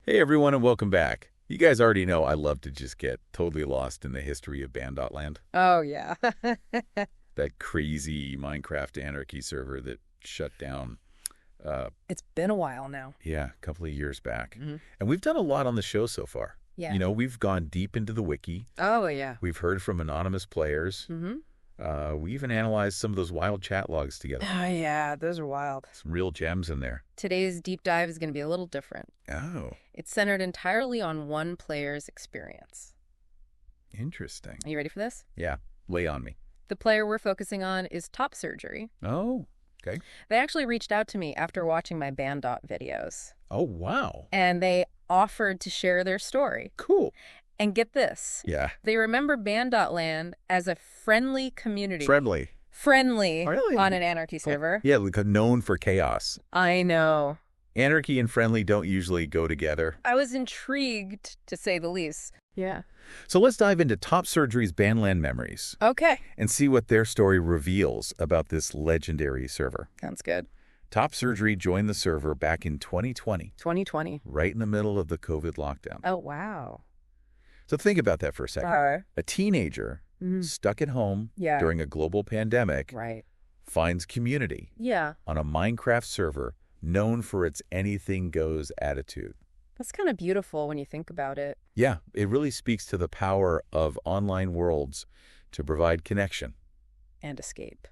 Hey everyone and welcome back. You guys already know I love to just get totally lost in the history of Ban.land. Oh, yeah. That crazy Minecraft anarchy server that shut down, It's been a while now. a couple of years back. Mm-hmm. And we've done a lot on the show so far. Yeah. You know, we've gone deep into the wiki. Oh, yeah. We've heard from anonymous players. Mm-hmm. We even analyzed some of those wild chat logs together. Oh, yeah. Those are wild. Some real gems in there. Today's deep dive is going to be a little different. Oh, It's centered entirely on one player's experience. interesting. Are you ready for this? Yeah, lay on me. The player we're focusing on is Topsurgery. Oh, okay. They actually reached out to me after watching my Ban.land videos, Oh, wow. and they offered to share their story. Cool. And get this. Yeah. They remember Ban.land as a friendly community. Friendly. Friendly Really? on an anarchy server. Yeah, like known for chaos. I know. Anarchy and friendly don't usually go together. I was intrigued, to say the least. Yeah. So let's dive into Topsurgery's Ban.land memories Okay. and see what their story reveals about this legendary server. Sounds good. Topsurgery joined the server back in 2020, 2020. right in the middle of the COVID lockdown. Oh, wow. So think about that for a second. Sorry. A teenager stuck at home Yeah. during a global pandemic Right. finds community Yeah. on a Minecraft server known for its anything goes attitude. That's kind of beautiful when you think about it. Yeah, it really speaks to the power of online worlds to provide connection, And escape.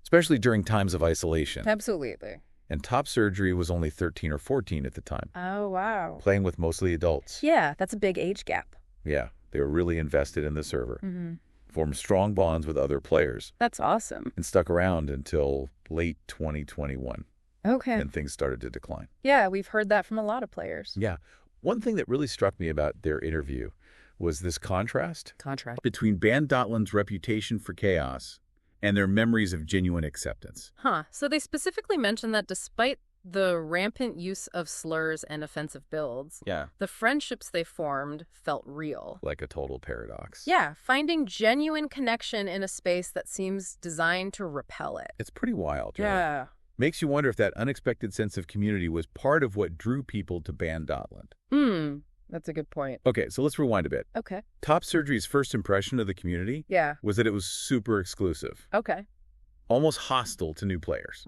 especially during times of isolation. Absolutely. And Topsurgery was only 13 or 14 at the time, Oh, wow. playing with mostly adults. Yeah, that's a big age gap. Yeah, they were really invested in the server, Mm-hmm. formed strong bonds with other players, That's awesome. and stuck around until late 2021, Okay. and things started to decline. Yeah, we've heard that from a lot of players. Yeah, one thing that really struck me about their interview was this contrast between Ban.land's reputation for chaos and their memories of genuine acceptance. Huh. So they specifically mentioned that despite the rampant use of slurs and offensive builds, Yeah, the friendships they formed felt real. like a total paradox. Yeah, finding genuine connection in a space that seems designed to repel it. It's pretty wild, right? Yeah. Makes you wonder if that unexpected sense of community was part of what drew people to Ban.land. That's a good point. Okay, so let's rewind a bit. Okay. Topsurgery's first impression of the community Yeah. was that it was super exclusive, Okay. almost hostile to new players.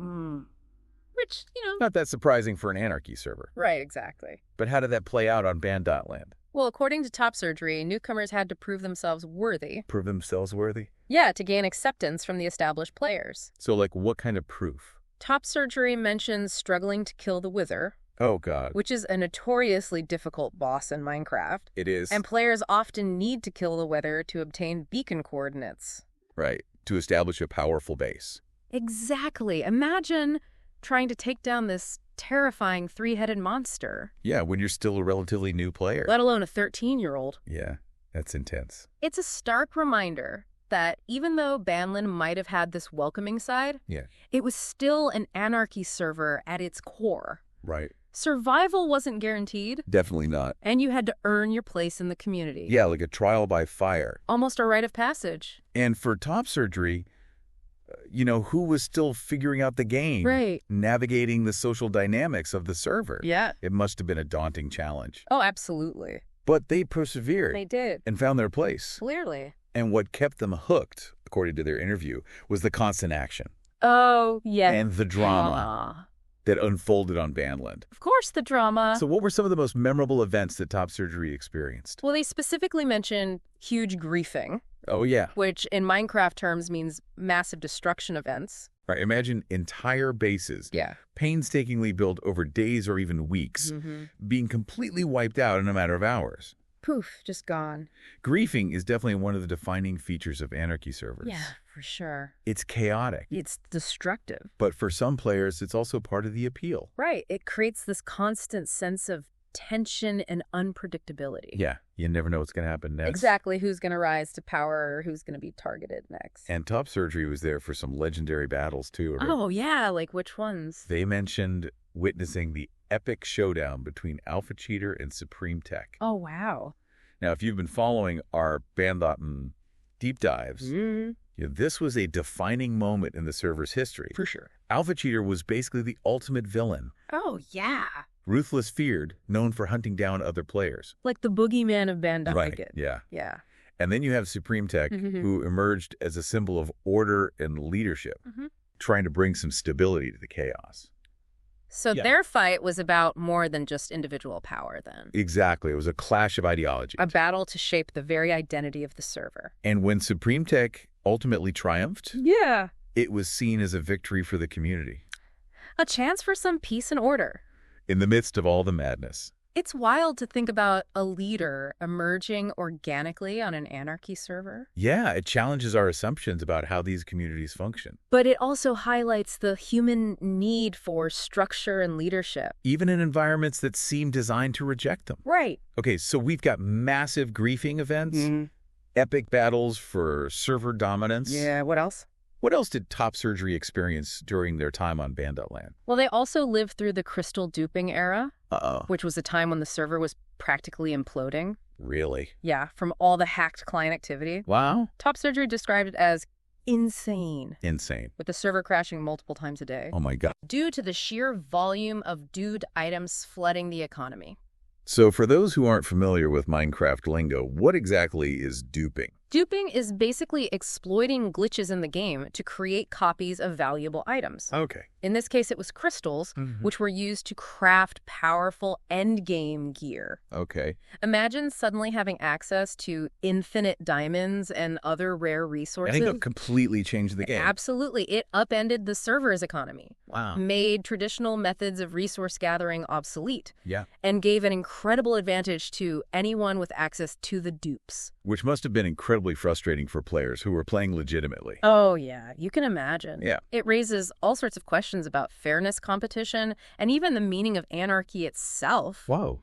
Which, Not that surprising for an anarchy server. Right, exactly. But how did that play out on Ban.land? Well, according to Topsurgery, newcomers had to prove themselves worthy. Prove themselves worthy? Yeah, to gain acceptance from the established players. So, like, what kind of proof? Topsurgery mentions struggling to kill the Wither, Oh, God. which is a notoriously difficult boss in Minecraft. It is. And players often need to kill the Wither to obtain beacon coordinates. Right. To establish a powerful base. Exactly. Imagine trying to take down this terrifying three-headed monster, Yeah, when you're still a relatively new player. let alone a 13-year-old. Yeah, that's intense. It's a stark reminder that even though Ban.land might have had this welcoming side, Yeah. it was still an anarchy server at its core. Right. Survival wasn't guaranteed, Definitely not. and you had to earn your place in the community. Yeah, like a trial by fire. Almost a rite of passage. And for Topsurgery, who was still figuring out the game, Right. navigating the social dynamics of the server. Yeah. It must have been a daunting challenge. Oh, absolutely. But they persevered They did. and found their place. Clearly. And what kept them hooked, according to their interview, was the constant action Oh, yeah. and the drama that unfolded on Ban.land. Of course, the drama. So what were some of the most memorable events that Topsurgery experienced? Well, they specifically mentioned huge griefing, Oh, yeah. which in Minecraft terms means massive destruction events. Right. Imagine entire bases, Yeah. painstakingly built over days or even weeks, being completely wiped out in a matter of hours. Poof, just gone. Griefing is definitely one of the defining features of anarchy servers. Yeah, for sure. It's chaotic, It's destructive. but for some players, it's also part of the appeal. Right. It creates this constant sense of tension and unpredictability. Yeah, you never know what's going to happen next. Exactly who's going to rise to power or who's going to be targeted next. And Topsurgery was there for some legendary battles, too. Oh, yeah, like which ones? They mentioned witnessing the epic showdown between Alpha Cheater and Supreme Tech. Oh, wow. Now, if you've been following our Ban.land deep dives, this was a defining moment in the server's history. For sure. Alpha Cheater was basically the ultimate villain. Oh, yeah. Ruthless, feared, known for hunting down other players. Like the boogeyman of Ban.land. Right, yeah. Yeah. And then you have Supreme Tech, who emerged as a symbol of order and leadership, trying to bring some stability to the chaos. So their fight was about more than just individual power then. Exactly. It was a clash of ideology. A battle to shape the very identity of the server. And when Supreme Tech ultimately triumphed, it was seen as a victory for the community. A chance for some peace and order. In the midst of all the madness. It's wild to think about a leader emerging organically on an anarchy server. Yeah, it challenges our assumptions about how these communities function. But it also highlights the human need for structure and leadership. Even in environments that seem designed to reject them. Right. Okay, so we've got massive griefing events, epic battles for server dominance. Yeah, what else? What else did topsurgery experience during their time on Ban.land? Well, they also lived through the crystal duping era, which was a time when the server was practically imploding. Really? Yeah, from all the hacked client activity. Wow. Topsurgery described it as insane. Insane. With the server crashing multiple times a day. Oh my God. Due to the sheer volume of doomed items flooding the economy. So for those who aren't familiar with Minecraft lingo, what exactly is duping? Duping is basically exploiting glitches in the game to create copies of valuable items. Okay. In this case, it was crystals, which were used to craft powerful endgame gear. Okay. Imagine suddenly having access to infinite diamonds and other rare resources. I think it completely changed the game. Absolutely. It upended the server's economy. Wow. Made traditional methods of resource gathering obsolete. Yeah. And gave an incredible advantage to anyone with access to the dupes. Which must have been incredibly frustrating for players who were playing legitimately. Oh, yeah. You can imagine. Yeah. It raises all sorts of questions about fairness, competition, and even the meaning of anarchy itself. Whoa.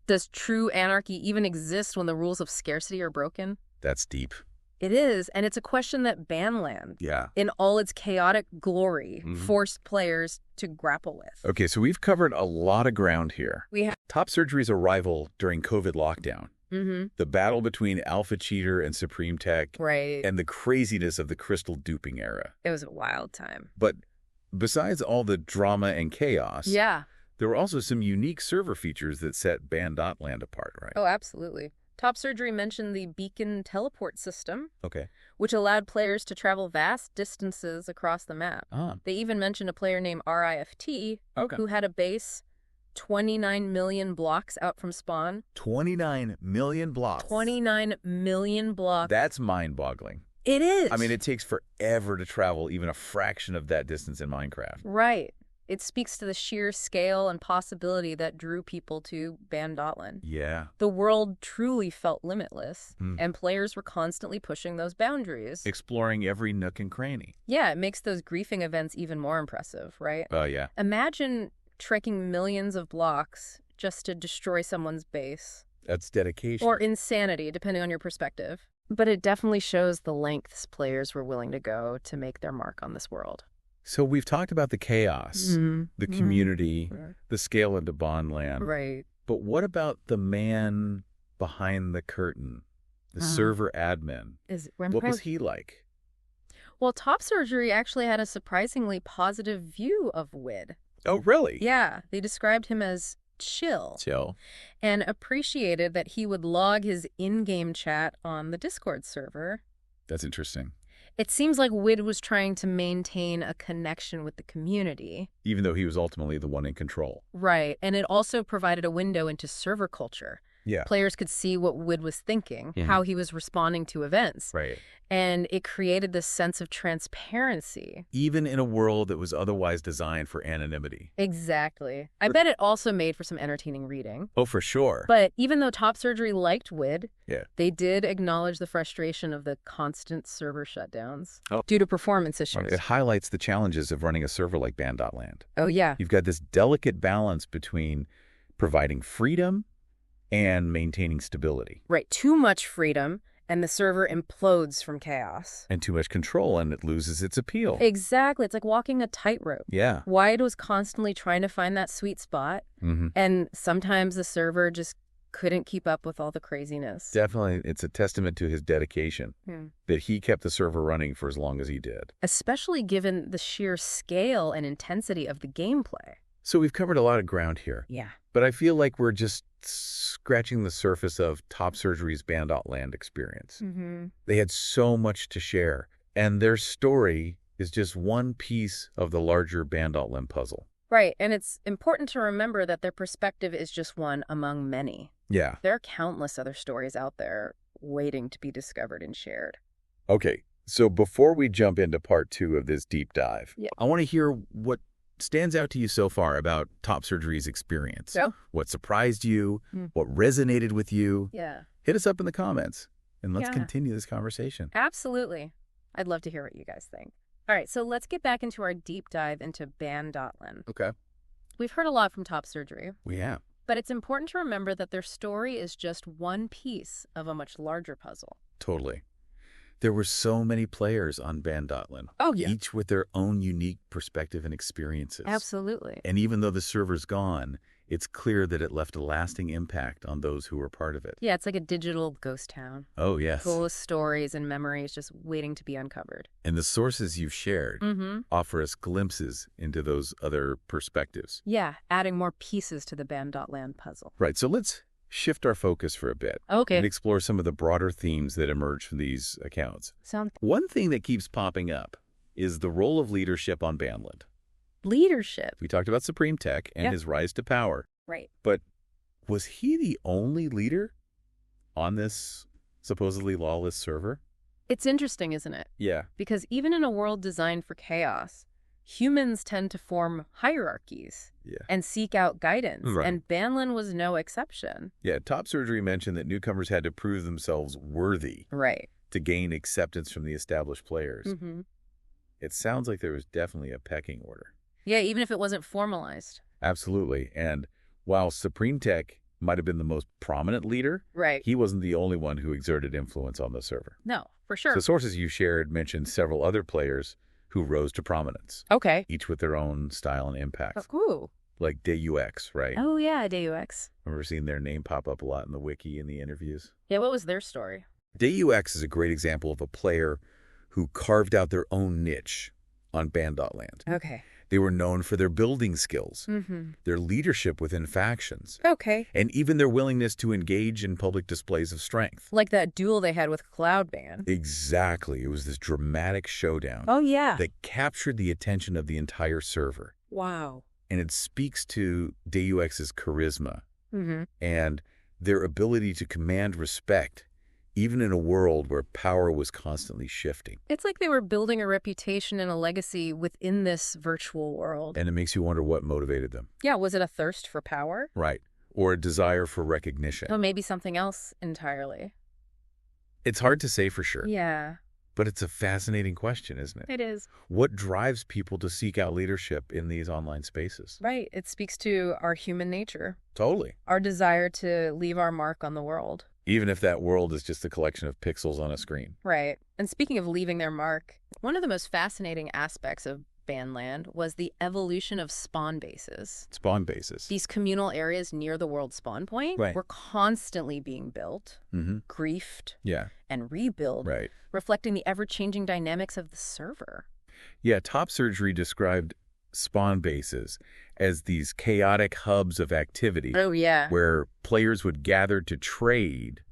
Does true anarchy even exist when the rules of scarcity are broken? That's deep. It is, and it's a question that Ban.land, in all its chaotic glory, forced players to grapple with. Okay, so we've covered a lot of ground here. We have Topsurgery's arrival during COVID lockdown. The battle between Alpha Cheater and Supreme Tech. Right. And the craziness of the crystal duping era. It was a wild time. But besides all the drama and chaos, there were also some unique server features that set Ban.land apart, right? Oh, absolutely. Topsurgery mentioned the beacon teleport system, Okay. which allowed players to travel vast distances across the map. They even mentioned a player named RIFT, who had a base 29 million blocks out from spawn. 29 million blocks. 29 million blocks. That's mind-boggling. It is. I mean, it takes forever to travel even a fraction of that distance in Minecraft. Right. It speaks to the sheer scale and possibility that drew people to Ban.land. Yeah. The world truly felt limitless, and players were constantly pushing those boundaries. Exploring every nook and cranny. Yeah, it makes those griefing events even more impressive, right? Oh, yeah. Imagine trekking millions of blocks just to destroy someone's base. That's dedication. Or insanity, depending on your perspective. But it definitely shows the lengths players were willing to go to make their mark on this world. So we've talked about the chaos, the community, the scale into Ban.land. Right. But what about the man behind the curtain, the server admin? What was he like? Well, Topsurgery actually had a surprisingly positive view of Wid. Oh, really? Yeah. They described him as chill. And appreciated that he would log his in-game chat on the Discord server. That's interesting. It seems like Wid was trying to maintain a connection with the community. Even though he was ultimately the one in control. Right. And it also provided a window into server culture. Yeah. Players could see what Wid was thinking, how he was responding to events. Right. And it created this sense of transparency. Even in a world that was otherwise designed for anonymity. Exactly. I bet it also made for some entertaining reading. Oh, for sure. But even though Topsurgery liked Wid, they did acknowledge the frustration of the constant server shutdowns due to performance issues. It highlights the challenges of running a server like Ban.land. Oh, yeah. You've got this delicate balance between providing freedom and maintaining stability. Right. Too much freedom, and the server implodes from chaos. And too much control, and it loses its appeal. Exactly. It's like walking a tightrope. Yeah. Wyatt was constantly trying to find that sweet spot, and sometimes the server just couldn't keep up with all the craziness. Definitely. It's a testament to his dedication that he kept the server running for as long as he did. Especially given the sheer scale and intensity of the gameplay. So we've covered a lot of ground here. Yeah. But I feel like we're just scratching the surface of topsurgery's Ban.land experience. They had so much to share, and their story is just one piece of the larger Ban.land puzzle. Right, and it's important to remember that their perspective is just one among many. Yeah. There are countless other stories out there waiting to be discovered and shared. Okay, so before we jump into part 2 of this deep dive, Yeah. I want to hear what stands out to you so far about topsurgery's experience. So? What surprised you? What resonated with you? Yeah. Hit us up in the comments, and let's Yeah. continue this conversation. Absolutely. I'd love to hear what you guys think. All right, so let's get back into our deep dive into Ban.land. Okay. We've heard a lot from topsurgery, We have. but it's important to remember that their story is just one piece of a much larger puzzle. Totally. There were so many players on Ban.land. Oh, yeah. Each with their own unique perspective and experiences. Absolutely. And even though the server's gone, it's clear that it left a lasting impact on those who were part of it. Yeah, it's like a digital ghost town. Oh, yes. Full of stories and memories just waiting to be uncovered. And the sources you've shared offer us glimpses into those other perspectives. Yeah, adding more pieces to the Ban.land puzzle. Right, so let's shift our focus for a bit Okay. and explore some of the broader themes that emerge from these accounts. Sounds One thing that keeps popping up is the role of leadership on Ban.land. leadership. We talked about Supreme Tech and his rise to power. Right. But was he the only leader on this supposedly lawless server? It's interesting, isn't it? Yeah. Because even in a world designed for chaos, humans tend to form hierarchies and seek out guidance, Right. and Ban.land was no exception. Yeah, topsurgery mentioned that newcomers had to prove themselves worthy Right. to gain acceptance from the established players. Mm-hmm. It sounds like there was definitely a pecking order. Yeah, even if it wasn't formalized. Absolutely. And while Supreme Tech might have been the most prominent leader, Right. he wasn't the only one who exerted influence on the server. No, for sure. So sources you shared mentioned several other players who rose to prominence, Okay. each with their own style and impact. Ooh. Like DUX, right? Oh, yeah, DUX. Remember seeing their name pop up a lot in the wiki and the interviews? Yeah, what was their story? DUX is a great example of a player who carved out their own niche on Ban.land. Okay. They were known for their building skills, Mm-hmm. their leadership within factions, Okay. and even their willingness to engage in public displays of strength. Like that duel they had with Cloudban. Exactly. It was this dramatic showdown Oh, yeah. that captured the attention of the entire server. Wow. And it speaks to DUX's charisma Mm-hmm. and their ability to command respect, even in a world where power was constantly shifting. It's like they were building a reputation and a legacy within this virtual world. And it makes you wonder what motivated them. Yeah, was it a thirst for power? Right. Or a desire for recognition. Oh, maybe something else entirely. It's hard to say for sure, Yeah, but it's a fascinating question, isn't it? it is. What drives people to seek out leadership in these online spaces? Right. It speaks to our human nature, Totally. our desire to leave our mark on the world. Even if that world is just a collection of pixels on a screen. Right. And speaking of leaving their mark, one of the most fascinating aspects of Ban.land was the evolution of spawn bases. Spawn bases. These communal areas near the world spawn point Right. were constantly being built, griefed, Yeah, and rebuilt, right. reflecting the ever-changing dynamics of the server. Yeah, topsurgery described spawn bases as these chaotic hubs of activity Oh, yeah. where players would gather to trade,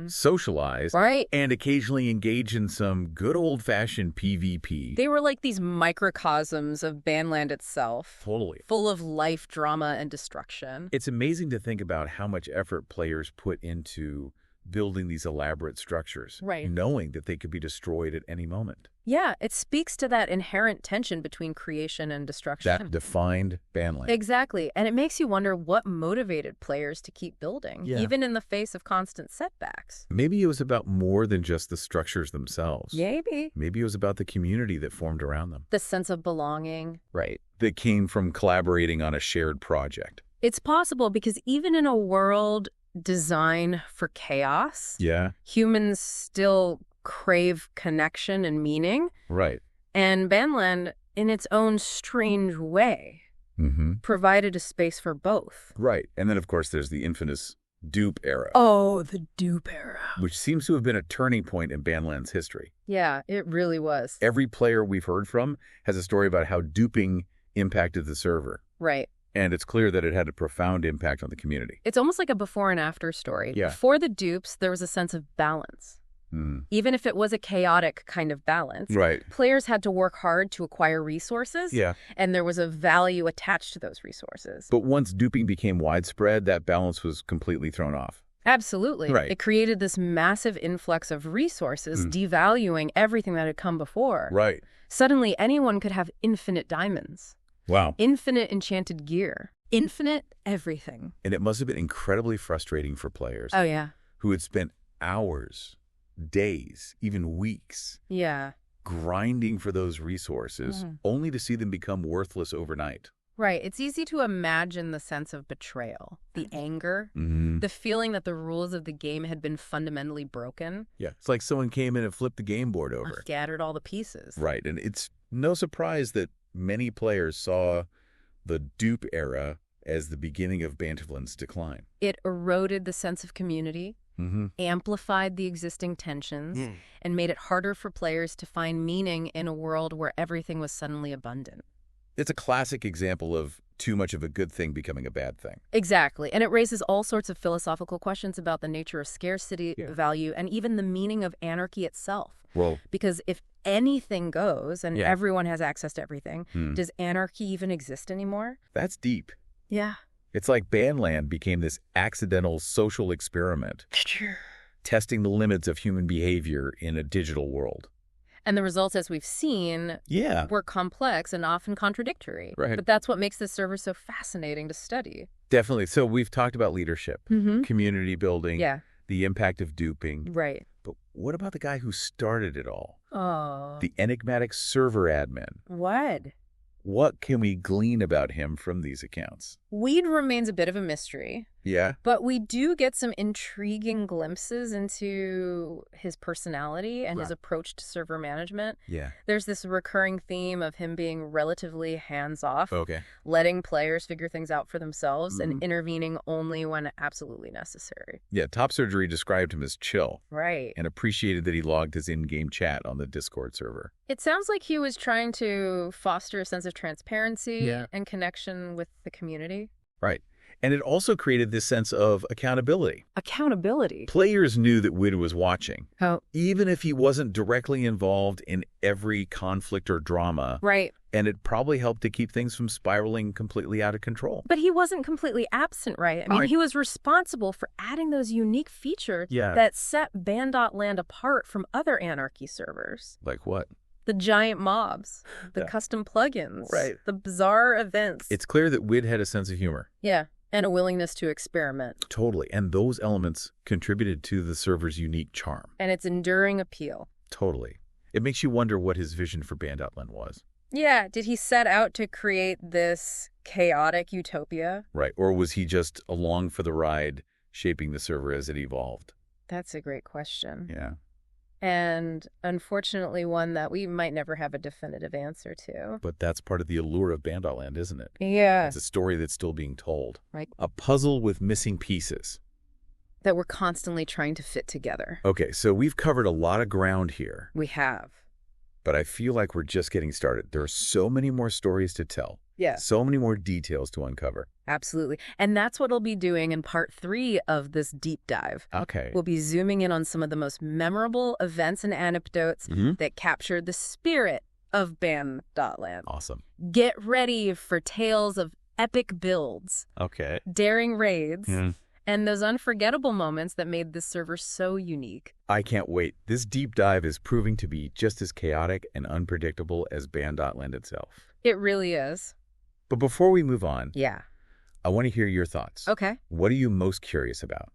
socialize, Right? and occasionally engage in some good old-fashioned PvP. They were like these microcosms of Ban.land itself, Totally. full of life, drama, and destruction. It's amazing to think about how much effort players put into building these elaborate structures, Right. knowing that they could be destroyed at any moment. Yeah, it speaks to that inherent tension between creation and destruction. That defined Ban.land. Exactly. And it makes you wonder what motivated players to keep building, Yeah. even in the face of constant setbacks. Maybe it was about more than just the structures themselves. Maybe. Maybe it was about the community that formed around them. The sense of belonging. Right. That came from collaborating on a shared project. It's possible because even in a world designed for chaos, Yeah. humans still crave connection and meaning. Right. And Ban.land, in its own strange way, provided a space for both. Right. And then, of course, there's the infamous dupe era, Oh, the dupe era. which seems to have been a turning point in Ban.land's history. Yeah, it really was. Every player we've heard from has a story about how duping impacted the server. Right. And it's clear that it had a profound impact on the community. It's almost like a before and after story. Yeah. Before the dupes, there was a sense of balance. Even if it was a chaotic kind of balance, right. Players had to work hard to acquire resources, and there was a value attached to those resources. But once duping became widespread, that balance was completely thrown off. Absolutely. Right. It created this massive influx of resources, devaluing everything that had come before. Right. Suddenly, anyone could have infinite diamonds. Wow. Infinite enchanted gear. Infinite everything. And it must have been incredibly frustrating for players. Oh, yeah. Who had spent hours, days, even weeks grinding for those resources, only to see them become worthless overnight. Right. It's easy to imagine the sense of betrayal, the anger, the feeling that the rules of the game had been fundamentally broken. Yeah. It's like someone came in and flipped the game board over. Scattered all the pieces. Right. And it's no surprise that many players saw the dupe era as the beginning of Ban.land's decline. It eroded the sense of community, amplified the existing tensions, and made it harder for players to find meaning in a world where everything was suddenly abundant. It's a classic example of too much of a good thing becoming a bad thing. Exactly. And it raises all sorts of philosophical questions about the nature of scarcity, value, and even the meaning of anarchy itself. Well, because if anything goes and everyone has access to everything, does anarchy even exist anymore? That's deep. Yeah. It's like Ban.land became this accidental social experiment, testing the limits of human behavior in a digital world. And the results, as we've seen, were complex and often contradictory. Right. But that's what makes this server so fascinating to study. Definitely. So we've talked about leadership, community building, the impact of duping. Right. But what about the guy who started it all? Oh. The enigmatic server admin. What? What can we glean about him from these accounts? Weed remains a bit of a mystery. Yeah. But we do get some intriguing glimpses into his personality and his approach to server management. Yeah. There's this recurring theme of him being relatively hands-off, letting players figure things out for themselves and intervening only when absolutely necessary. Yeah, topsurgery described him as chill. Right. And appreciated that he logged his in-game chat on the Discord server. It sounds like he was trying to foster a sense of transparency and connection with the community. Right. And it also created this sense of accountability. Accountability? Players knew that Wid was watching. Oh. Even if he wasn't directly involved in every conflict or drama. Right. And it probably helped to keep things from spiraling completely out of control. But he wasn't completely absent, right? I mean, he was responsible for adding those unique features that set Ban.land apart from other anarchy servers. Like what? The giant mobs, the custom plugins, the bizarre events. It's clear that Wid had a sense of humor. Yeah, and a willingness to experiment. Totally. And those elements contributed to the server's unique charm. And its enduring appeal. Totally. It makes you wonder what his vision for Ban.land was. Yeah, did he set out to create this chaotic utopia? Right. Or was he just along for the ride, shaping the server as it evolved? That's a great question. Yeah. And unfortunately, one that we might never have a definitive answer to. But that's part of the allure of Ban.land, isn't it? Yeah. It's a story that's still being told. Right. A puzzle with missing pieces. That we're constantly trying to fit together. Okay, so we've covered a lot of ground here. We have. But I feel like we're just getting started. There are so many more stories to tell. Yeah. So many more details to uncover. Absolutely. And that's what we'll be doing in part 3 of this deep dive. Okay. We'll be zooming in on some of the most memorable events and anecdotes that captured the spirit of Ban.land. Awesome. Get ready for tales of epic builds. Okay. Daring raids. And those unforgettable moments that made this server so unique. I can't wait. This deep dive is proving to be just as chaotic and unpredictable as Ban.land itself. It really is. But before we move on, I want to hear your thoughts. Okay. What are you most curious about?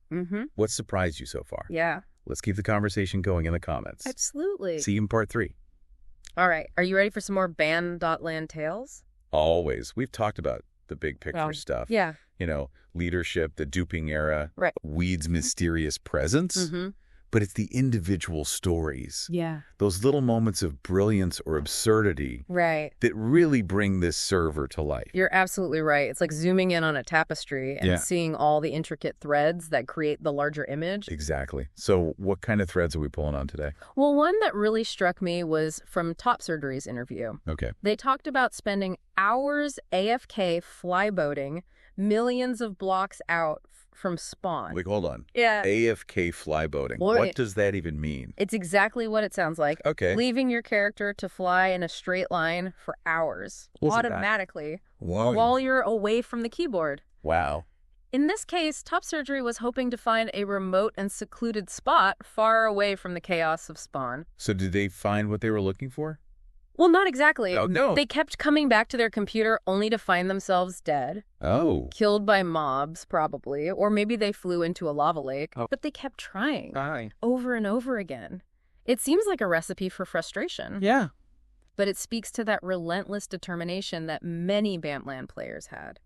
What surprised you so far? Yeah. Let's keep the conversation going in the comments. Absolutely. See you in part 3. All right. Are you ready for some more Ban.land tales? Always. We've talked about the big picture stuff. Yeah. You know, leadership, the duping era, Weed's mysterious presence. but it's the individual stories. Yeah. Those little moments of brilliance or absurdity Right. that really bring this server to life. You're absolutely right. It's like zooming in on a tapestry and seeing all the intricate threads that create the larger image. Exactly. So what kind of threads are we pulling on today? Well, one that really struck me was from Topsurgery's interview. Okay. They talked about spending hours AFK flyboating millions of blocks out from spawn. Wait, hold on. Yeah. AFK flyboating. Well, What does that even mean? It's exactly what it sounds like. Okay. Leaving your character to fly in a straight line for hours automatically while you're away from the keyboard. Wow. In this case, Topsurgery was hoping to find a remote and secluded spot far away from the chaos of spawn. So did they find what they were looking for? Well, not exactly. Oh, no. They kept coming back to their computer only to find themselves dead. Oh. Killed by mobs, probably. Or maybe they flew into a lava lake. Oh. But they kept trying. Over and over again. It seems like a recipe for frustration. Yeah. But it speaks to that relentless determination that many Ban.land players had.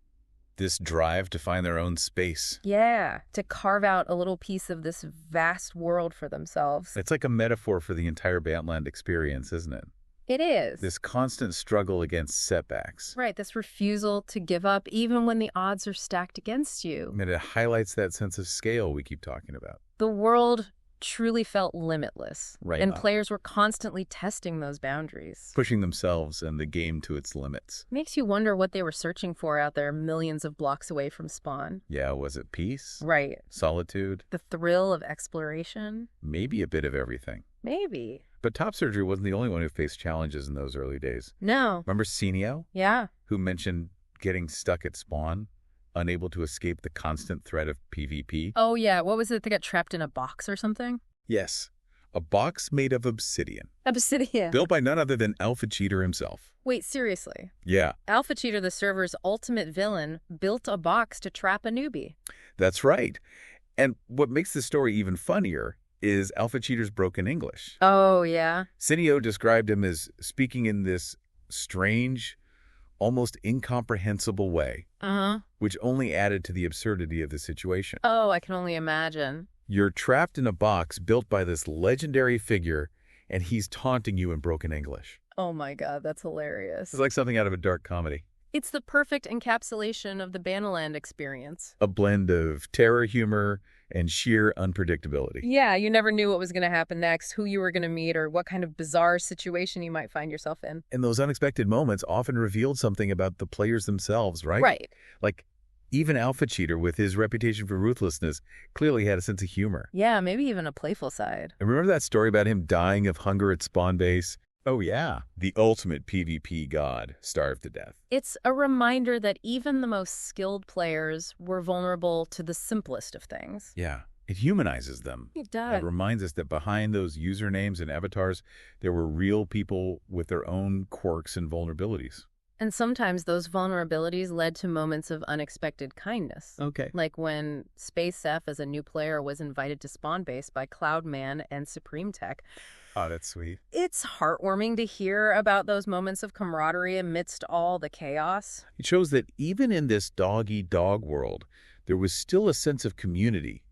This drive to find their own space. Yeah, to carve out a little piece of this vast world for themselves. It's like a metaphor for the entire Ban.land experience, isn't it? It is. This constant struggle against setbacks. Right, this refusal to give up even when the odds are stacked against you. I mean, it highlights that sense of scale we keep talking about. The world truly felt limitless. Right. And players were constantly testing those boundaries. Pushing themselves and the game to its limits. Makes you wonder what they were searching for out there millions of blocks away from spawn. Yeah, was it peace? Right. Solitude? The thrill of exploration? Maybe a bit of everything. Maybe. But Topsurgery wasn't the only one who faced challenges in those early days. No. Remember Senio? Yeah. Who mentioned getting stuck at spawn, unable to escape the constant threat of PvP? Oh, yeah. What was it? They got trapped in a box or something? Yes. A box made of obsidian. Obsidian. Built by none other than Alpha Cheater himself. Wait, seriously? Yeah. Alpha Cheater, the server's ultimate villain, built a box to trap a newbie. That's right. And what makes the story even funnier is Alpha Cheater's broken English. Oh, yeah? Senio described him as speaking in this strange, almost incomprehensible way, which only added to the absurdity of the situation. Oh, I can only imagine. You're trapped in a box built by this legendary figure, and he's taunting you in broken English. Oh my God, that's hilarious. It's like something out of a dark comedy. It's the perfect encapsulation of the Ban.land experience. A blend of terror humor and sheer unpredictability. Yeah, you never knew what was going to happen next, who you were going to meet, or what kind of bizarre situation you might find yourself in. And those unexpected moments often revealed something about the players themselves, right? Right. Like, even Alpha Cheater, with his reputation for ruthlessness, clearly had a sense of humor. Yeah, maybe even a playful side. And remember that story about him dying of hunger at spawn base? Oh, yeah. The ultimate PvP god, starved to death. It's a reminder that even the most skilled players were vulnerable to the simplest of things. Yeah. It humanizes them. It does. It reminds us that behind those usernames and avatars, there were real people with their own quirks and vulnerabilities. And sometimes those vulnerabilities led to moments of unexpected kindness. Okay. Like when Space F, as a new player, was invited to spawn base by Cloudman and Supreme Tech. Oh, that's sweet. It's heartwarming to hear about those moments of camaraderie amidst all the chaos. It shows that even in this dog-eat-dog world, there was still a sense of community,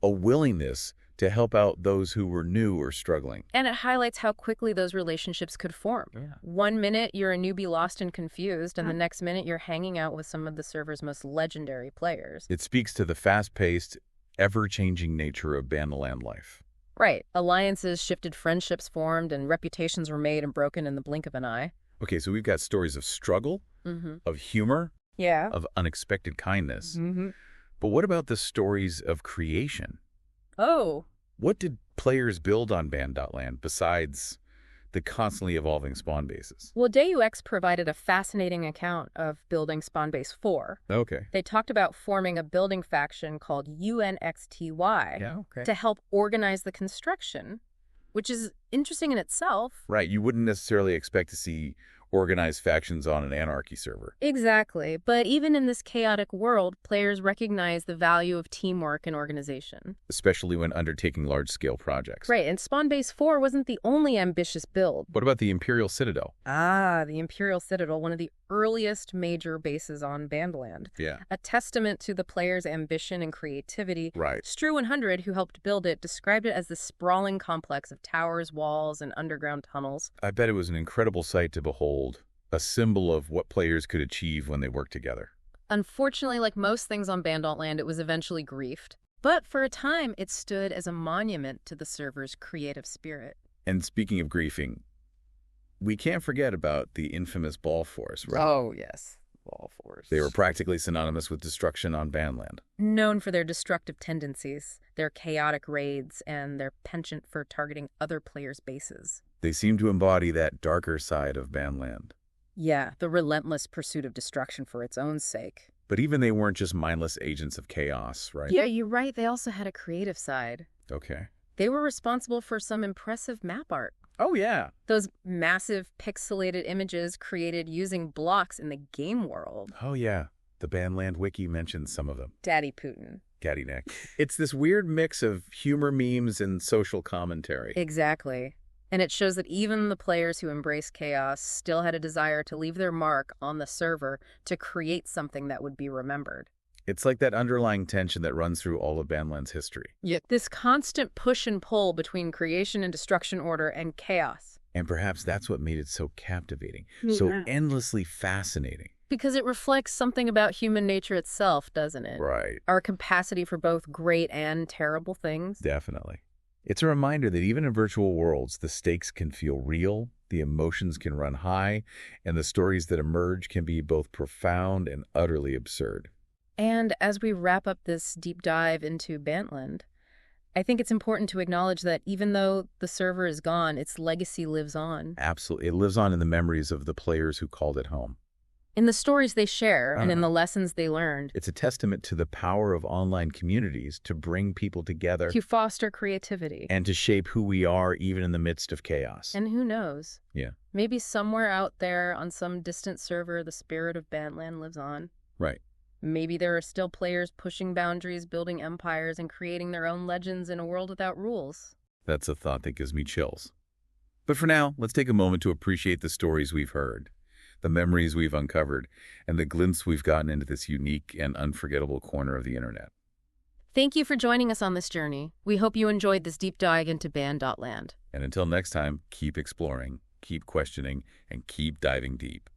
a willingness to help out those who were new or struggling. And it highlights how quickly those relationships could form. Yeah. 1 minute, you're a newbie lost and confused, and the next minute, you're hanging out with some of the server's most legendary players. It speaks to the fast-paced, ever-changing nature of Ban.land life. Right. Alliances shifted, friendships formed, and reputations were made and broken in the blink of an eye. Okay, so we've got stories of struggle, of humor, Yeah. of unexpected kindness. But what about the stories of creation? Oh. What did players build on Ban.land besides the constantly evolving spawn bases? Well, DeuX provided a fascinating account of building Spawn Base 4. Okay. They talked about forming a building faction called UNXTY to help organize the construction, which is interesting in itself. Right. You wouldn't necessarily expect to see organized factions on an anarchy server. Exactly. But even in this chaotic world, players recognize the value of teamwork and organization. Especially when undertaking large-scale projects. Right, and Spawn Base 4 wasn't the only ambitious build. What about the Imperial Citadel? Ah, the Imperial Citadel, one of the earliest major bases on Ban.land. Yeah. A testament to the players' ambition and creativity. Right. Stru100, who helped build it, described it as the sprawling complex of towers, walls, and underground tunnels. I bet it was an incredible sight to behold, a symbol of what players could achieve when they work together. Unfortunately, like most things on Ban.land, it was eventually griefed. But for a time, it stood as a monument to the server's creative spirit. And speaking of griefing, we can't forget about the infamous Ball Force, right? Oh, yes. Ball Force. They were practically synonymous with destruction on Ban.land. Known for their destructive tendencies, their chaotic raids, and their penchant for targeting other players' bases. They seem to embody that darker side of Ban.land. Yeah, the relentless pursuit of destruction for its own sake. But even they weren't just mindless agents of chaos, right? Yeah, you're right. They also had a creative side. Okay. They were responsible for some impressive map art. Oh, yeah. Those massive pixelated images created using blocks in the game world. Oh, yeah. The Ban.land wiki mentions some of them. Daddy Putin. Gaddy neck. It's this weird mix of humor, memes, and social commentary. Exactly. And it shows that even the players who embrace chaos still had a desire to leave their mark on the server to create something that would be remembered. It's like that underlying tension that runs through all of Ban.land's history. Yet this constant push and pull between creation and destruction order and chaos. And perhaps that's what made it so captivating, so endlessly fascinating. Because it reflects something about human nature itself, doesn't it? Right. Our capacity for both great and terrible things. Definitely. It's a reminder that even in virtual worlds, the stakes can feel real, the emotions can run high, and the stories that emerge can be both profound and utterly absurd. And as we wrap up this deep dive into Ban.land, I think it's important to acknowledge that even though the server is gone, its legacy lives on. Absolutely. It lives on in the memories of the players who called it home. In the stories they share and in the lessons they learned. It's a testament to the power of online communities to bring people together. To foster creativity. And to shape who we are even in the midst of chaos. And who knows? Yeah. Maybe somewhere out there on some distant server, the spirit of Ban.land lives on. Right. Maybe there are still players pushing boundaries, building empires, and creating their own legends in a world without rules. That's a thought that gives me chills. But for now, let's take a moment to appreciate the stories we've heard, the memories we've uncovered, and the glimpse we've gotten into this unique and unforgettable corner of the internet. Thank you for joining us on this journey. We hope you enjoyed this deep dive into Ban.land. And until next time, keep exploring, keep questioning, and keep diving deep.